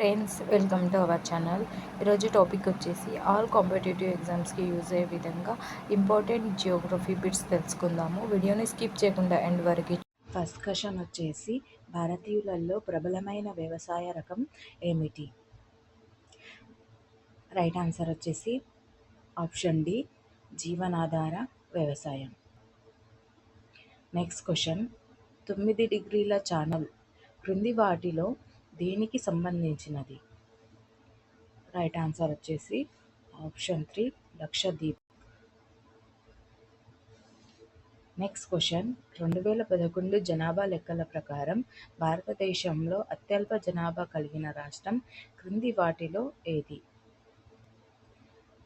Friends, welcome to our channel. ఈరోజు topic వచ్చేసి all competitive ఎగ్జామ్స్కి యూజ్ అయ్యే విధంగా ఇంపార్టెంట్ జియోగ్రఫీ బిట్స్ తెలుసుకుందాము. వీడియోని స్కిప్ చేయకుండా ఎండ్ వరకు. ఫస్ట్ క్వశ్చన్ వచ్చేసి భారతీయులలో ప్రబలమైన వ్యవసాయ రకం ఏమిటి? రైట్ ఆన్సర్ వచ్చేసి ఆప్షన్ డి, జీవనాధార వ్యవసాయం. నెక్స్ట్ క్వశ్చన్, 9 డిగ్రీల ఛానల్ క్రింది వాటిలో దేనికి సంబంధించినది? రైట్ ఆన్సర్ వచ్చేసి ఆప్షన్ 3, లక్షద్వీప్. నెక్స్ట్ క్వశ్చన్, 2011 జనాభా లెక్కల ప్రకారం భారతదేశంలో అత్యల్ప జనాభా కలిగిన రాష్ట్రం క్రింది వాటిలో ఏది?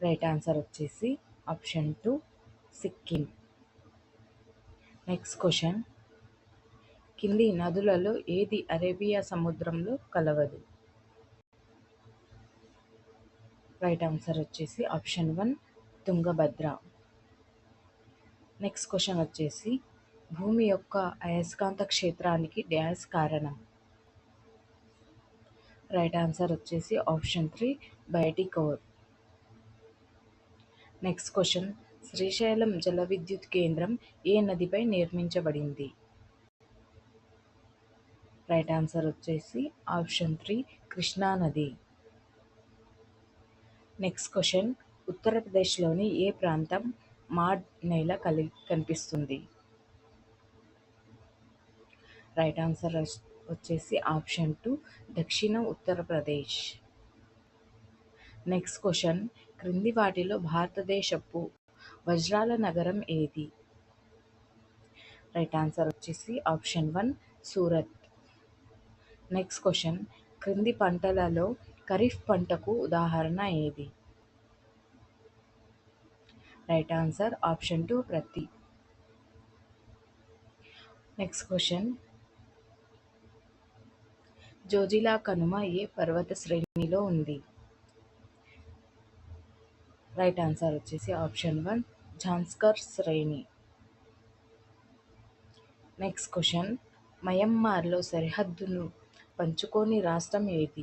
రైట్ ఆన్సర్ వచ్చేసి ఆప్షన్ 2, సిక్కిం. నెక్స్ట్ క్వశ్చన్, కింది నదులలో ఏది అరేబియా సముద్రంలో కలవదు? రైట్ ఆన్సర్ వచ్చేసి ఆప్షన్ 1, తుంగభద్ర. నెక్స్ట్ క్వశ్చన్ వచ్చేసి భూమి యొక్క అయస్కాంత క్షేత్రానికి డ్యాష్ కారణం? రైట్ ఆన్సర్ వచ్చేసి ఆప్షన్ 3, బయటి కోర్. నెక్స్ట్ క్వశ్చన్, శ్రీశైలం జల విద్యుత్ కేంద్రం ఏ నదిపై నిర్మించబడింది? రైట్ ఆన్సర్ వచ్చేసి ఆప్షన్ 3, కృష్ణా నది. నెక్స్ట్ క్వశ్చన్, ఉత్తరప్రదేశ్లోని ఏ ప్రాంతం మాడ్ నేల కనిపిస్తుంది? రైట్ ఆన్సర్ వచ్చేసి ఆప్షన్ 2, దక్షిణ ఉత్తరప్రదేశ్. నెక్స్ట్ క్వశ్చన్, క్రింది వాటిలో భారతదేశపు వజ్రాల నగరం ఏది? రైట్ ఆన్సర్ వచ్చేసి ఆప్షన్ 1, సూరత్. నెక్స్ట్ క్వశ్చన్, క్రింది పంటలలో ఖరీఫ్ పంటకు ఉదాహరణ ఏది? రైట్ ఆన్సర్ ఆప్షన్ 2, ప్రత్తి. నెక్స్ట్ క్వశ్చన్, జోజిలా కనుమ ఏ పర్వత శ్రేణిలో ఉంది? రైట్ ఆన్సర్ వచ్చేసి ఆప్షన్ 1, జాన్స్కర్ శ్రేణి. నెక్స్ట్ క్వశ్చన్, మయన్మార్లో సరిహద్దును పంచుకోని రాష్ట్రం ఏది?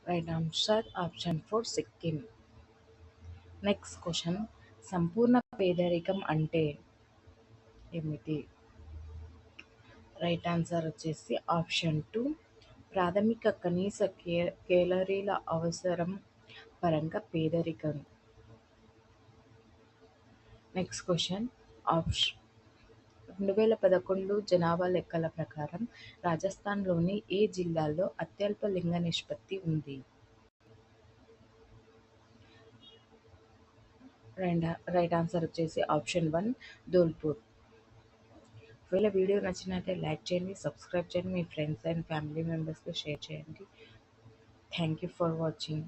Right answer option 4, Sikkim. Next question, సంపూర్ణ పేదరికం అంటే ఏమిటి? రైట్ ఆన్సర్ వచ్చేసి ఆప్షన్ 2, ప్రాథమిక కనీస కేలరీల అవసరం పరంగా పేదరికం. నెక్స్ట్ క్వశ్చన్, 2011 జనాభా లెక్కల ప్రకారం రాజస్థాన్లోని ఏ జిల్లాలో అత్యల్ప లింగ నిష్పత్తి ఉంది? రైట్ ఆన్సర్ వచ్చేసి ఆప్షన్ 1, ధోల్పూర్. ఒకవేళ వీడియో నచ్చినట్లయితే లైక్ చేయండి, సబ్స్క్రైబ్ చేయండి, మీ ఫ్రెండ్స్ అండ్ ఫ్యామిలీ మెంబర్స్కి షేర్ చేయండి. Thank you for watching.